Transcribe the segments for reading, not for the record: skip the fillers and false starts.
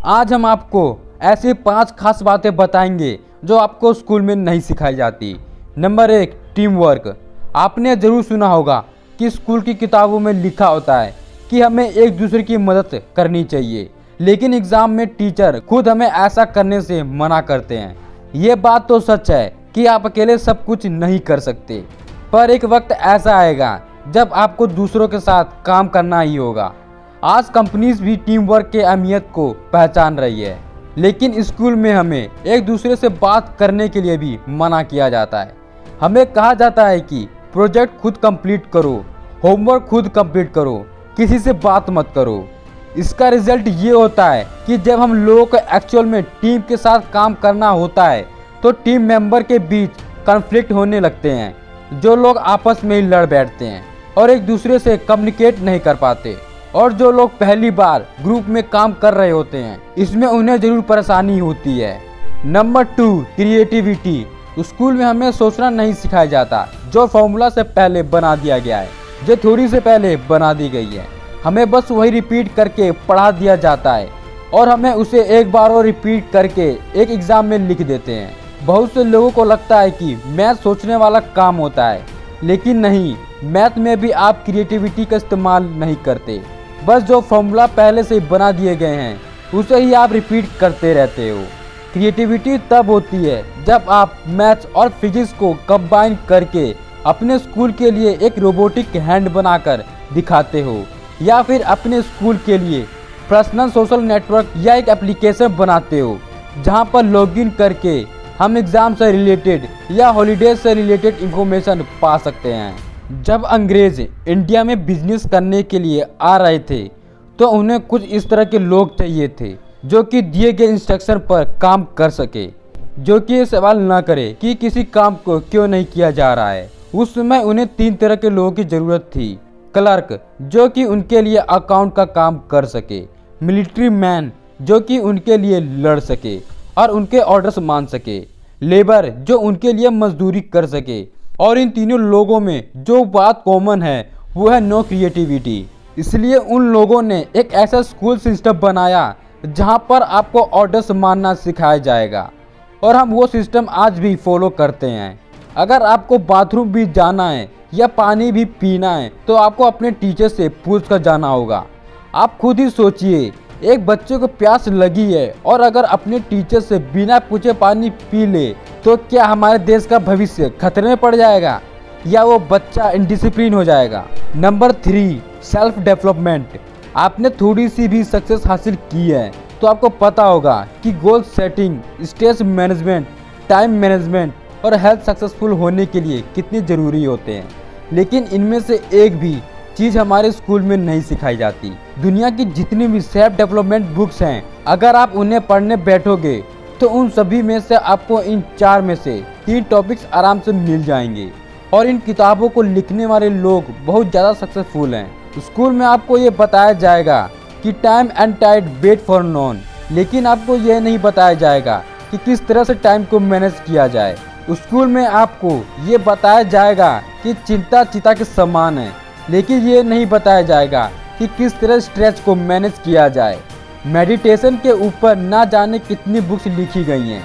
आज हम आपको ऐसी 5 खास बातें बताएंगे जो आपको स्कूल में नहीं सिखाई जाती। Number 1, team work. आपने ज़रूर सुना होगा कि स्कूल की किताबों में लिखा होता है कि हमें एक दूसरे की मदद करनी चाहिए, लेकिन एग्ज़ाम में टीचर खुद हमें ऐसा करने से मना करते हैं। ये बात तो सच है कि आप अकेले सब कुछ नहीं कर सकते, पर एक वक्त ऐसा आएगा जब आपको दूसरों के साथ काम करना ही होगा। आज कंपनीज भी टीम वर्क के अहमियत को पहचान रही है, लेकिन स्कूल में हमें एक दूसरे से बात करने के लिए भी मना किया जाता है। हमें कहा जाता है कि प्रोजेक्ट खुद कंप्लीट करो, होमवर्क खुद कंप्लीट करो, किसी से बात मत करो। इसका रिजल्ट ये होता है कि जब हम लोगों को एक्चुअल में टीम के साथ काम करना होता है तो टीम मेंबर के बीच कॉन्फ्लिक्ट होने लगते हैं। जो लोग आपस में ही लड़ बैठते हैं और एक दूसरे से कम्युनिकेट नहीं कर पाते, और जो लोग पहली बार ग्रुप में काम कर रहे होते हैं, इसमें उन्हें जरूर परेशानी होती है। Number 2, creativity. स्कूल में हमें सोचना नहीं सिखाया जाता, जो फॉर्मूला से पहले बना दिया गया है, जो थ्योरी से पहले बना दी गई है। हमें बस वही रिपीट करके पढ़ा दिया जाता है और हमें उसे एक बार और रिपीट करके एक एग्ज़ाम में लिख देते हैं। बहुत से लोगों को लगता है कि मैथ सोचने वाला काम होता है, लेकिन नहीं, मैथ में भी आप क्रिएटिविटी का इस्तेमाल नहीं करते। बस जो फॉर्मूला पहले से बना दिए गए हैं उसे ही आप रिपीट करते रहते हो। क्रिएटिविटी तब होती है जब आप मैथ्स और फिजिक्स को कंबाइन करके अपने स्कूल के लिए एक रोबोटिक हैंड बनाकर दिखाते हो, या फिर अपने स्कूल के लिए पर्सनल सोशल नेटवर्क या एक एप्लीकेशन बनाते हो जहां पर लॉगिन करके हम एग्ज़ाम से रिलेटेड या हॉलीडेज से रिलेटेड इंफॉर्मेशन पा सकते हैं। जब अंग्रेज इंडिया में बिजनेस करने के लिए आ रहे थे तो उन्हें कुछ इस तरह के लोग चाहिए थे जो कि दिए गए इंस्ट्रक्शन पर काम कर सके, जो कि ये सवाल ना करे कि किसी काम को क्यों नहीं किया जा रहा है। उस समय उन्हें 3 तरह के लोगों की ज़रूरत थी। क्लर्क, जो कि उनके लिए अकाउंट का काम कर सके, मिलिट्री मैन, जो कि उनके लिए लड़ सके और उनके ऑर्डर्स मान सके, लेबर, जो उनके लिए मजदूरी कर सके। और इन तीनों लोगों में जो बात कॉमन है वो है नो क्रिएटिविटी। इसलिए उन लोगों ने एक ऐसा स्कूल सिस्टम बनाया जहां पर आपको ऑर्डर्स मानना सिखाया जाएगा, और हम वो सिस्टम आज भी फॉलो करते हैं। अगर आपको बाथरूम भी जाना है या पानी भी पीना है तो आपको अपने टीचर से पूछ कर जाना होगा। आप खुद ही सोचिए, एक बच्चे को प्यास लगी है और अगर अपने टीचर से बिना पूछे पानी पी ले तो क्या हमारे देश का भविष्य खतरे में पड़ जाएगा या वो बच्चा इनडिसिप्लिन हो जाएगा। Number 3, self development. आपने थोड़ी सी भी सक्सेस हासिल की है तो आपको पता होगा कि goal setting, stress management, time management और हेल्थ सक्सेसफुल होने के लिए कितने ज़रूरी होते हैं, लेकिन इनमें से एक भी चीज़ हमारे स्कूल में नहीं सिखाई जाती। दुनिया की जितनी भी सेल्फ डेवलपमेंट बुक्स हैं, अगर आप उन्हें पढ़ने बैठोगे तो उन सभी में से आपको इन 4 में से 3 टॉपिक्स आराम से मिल जाएंगे, और इन किताबों को लिखने वाले लोग बहुत ज़्यादा सक्सेसफुल हैं। स्कूल में आपको ये बताया जाएगा कि time and tide wait for none, लेकिन आपको यह नहीं बताया जाएगा कि किस तरह से टाइम को मैनेज किया जाए। स्कूल में आपको ये बताया जाएगा कि चिंता चिता के समान है, लेकिन ये नहीं बताया जाएगा कि किस तरह स्ट्रेस को मैनेज किया जाए। मेडिटेशन के ऊपर ना जाने कितनी बुक्स लिखी गई हैं,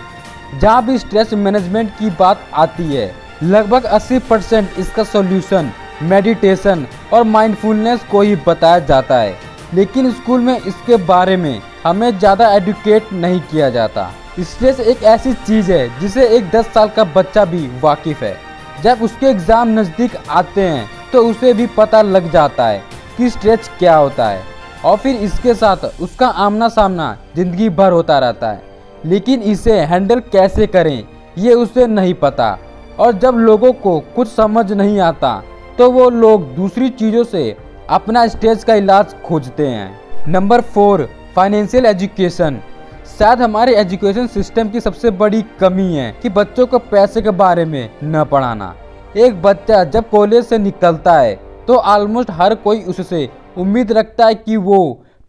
जहाँ भी स्ट्रेस मैनेजमेंट की बात आती है लगभग 80% इसका सॉल्यूशन मेडिटेशन और माइंडफुलनेस को ही बताया जाता है, लेकिन स्कूल में इसके बारे में हमें ज़्यादा एडुकेट नहीं किया जाता। स्ट्रेस एक ऐसी चीज़ है जिसे एक 10 साल का बच्चा भी वाकिफ़ है। जब उसके एग्ज़ाम नज़दीक आते हैं तो उसे भी पता लग जाता है कि स्ट्रेस क्या होता है, और फिर इसके साथ उसका आमना सामना ज़िंदगी भर होता रहता है, लेकिन इसे हैंडल कैसे करें ये उसे नहीं पता। और जब लोगों को कुछ समझ नहीं आता तो वो लोग दूसरी चीज़ों से अपना स्ट्रेस का इलाज खोजते हैं। Number 4, financial education. शायद हमारे एजुकेशन सिस्टम की सबसे बड़ी कमी है कि बच्चों को पैसे के बारे में न पढ़ाना। एक बच्चा जब कॉलेज से निकलता है तो ऑलमोस्ट हर कोई उससे उम्मीद रखता है कि वो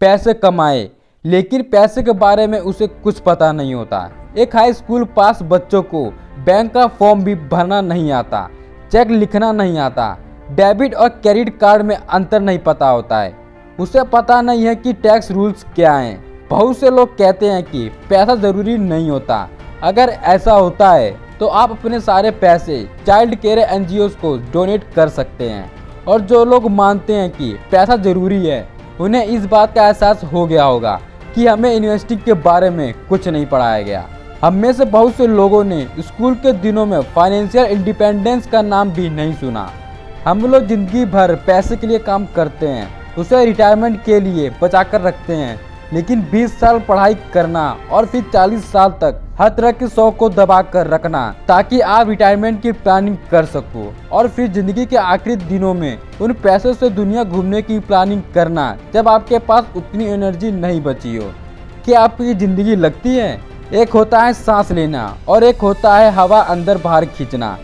पैसे कमाए, लेकिन पैसे के बारे में उसे कुछ पता नहीं होता। एक हाई स्कूल पास बच्चों को बैंक का फॉर्म भी भरना नहीं आता, चेक लिखना नहीं आता, डेबिट और क्रेडिट कार्ड में अंतर नहीं पता होता है, उसे पता नहीं है कि टैक्स रूल्स क्या हैं, बहुत से लोग कहते हैं कि पैसा ज़रूरी नहीं होता। अगर ऐसा होता है तो आप अपने सारे पैसे चाइल्ड केयर एनजीओज़ को डोनेट कर सकते हैं। और जो लोग मानते हैं कि पैसा ज़रूरी है, उन्हें इस बात का एहसास हो गया होगा कि हमें इन्वेस्टिंग के बारे में कुछ नहीं पढ़ाया गया। हम में से बहुत से लोगों ने स्कूल के दिनों में फाइनेंशियल इंडिपेंडेंस का नाम भी नहीं सुना। हम लोग ज़िंदगी भर पैसे के लिए काम करते हैं, उसे रिटायरमेंट के लिए बचा कर रखते हैं, लेकिन 20 साल पढ़ाई करना और फिर 40 साल तक हर तरह के शौक को दबा कर रखना ताकि आप रिटायरमेंट की प्लानिंग कर सको, और फिर ज़िंदगी के आखिरी दिनों में उन पैसों से दुनिया घूमने की प्लानिंग करना जब आपके पास उतनी एनर्जी नहीं बची हो। क्या आपको ये ज़िंदगी लगती है? एक होता है सांस लेना और एक होता है हवा अंदर बाहर खींचना।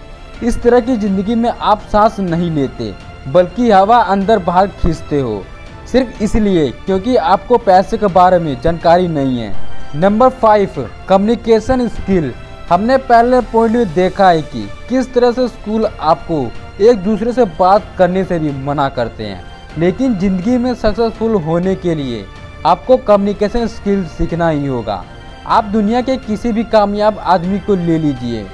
इस तरह की ज़िंदगी में आप सांस नहीं लेते बल्कि हवा अंदर बाहर खींचते हो, सिर्फ इसलिए क्योंकि आपको पैसे के बारे में जानकारी नहीं है। Number 5, communication skill. हमने पहले पॉइंट में देखा है कि किस तरह से स्कूल आपको एक दूसरे से बात करने से भी मना करते हैं, लेकिन ज़िंदगी में सक्सेसफुल होने के लिए आपको कम्युनिकेशन स्किल सीखना ही होगा। आप दुनिया के किसी भी कामयाब आदमी को ले लीजिए,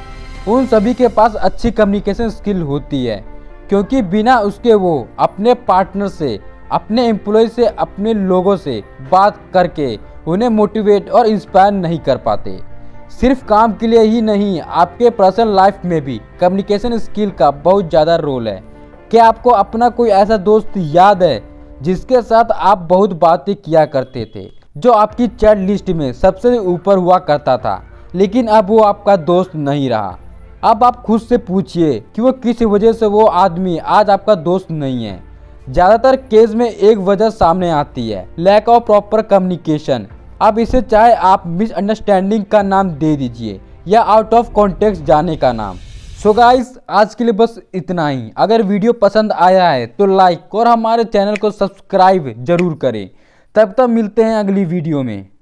उन सभी के पास अच्छी कम्युनिकेशन स्किल होती है, क्योंकि बिना उसके वो अपने पार्टनर से, अपने एम्प्लॉय से, अपने लोगों से बात करके उन्हें मोटिवेट और इंस्पायर नहीं कर पाते। सिर्फ काम के लिए ही नहीं, आपके पर्सनल लाइफ में भी कम्युनिकेशन स्किल का बहुत ज़्यादा रोल है। क्या आपको अपना कोई ऐसा दोस्त याद है जिसके साथ आप बहुत बातें किया करते थे, जो आपकी चैट लिस्ट में सबसे ऊपर हुआ करता था, लेकिन अब वो आपका दोस्त नहीं रहा? अब आप खुद से पूछिए कि वो किस वजह से वो आदमी आज आपका दोस्त नहीं है। ज़्यादातर केस में एक वजह सामने आती है, लैक ऑफ प्रॉपर कम्युनिकेशन। अब इसे चाहे आप मिसअंडरस्टैंडिंग का नाम दे दीजिए या आउट ऑफ कॉन्टेक्स्ट जाने का नाम। सो गाइस, आज के लिए बस इतना ही। अगर वीडियो पसंद आया है तो लाइक और हमारे चैनल को सब्सक्राइब जरूर करें। तब तक मिलते हैं अगली वीडियो में।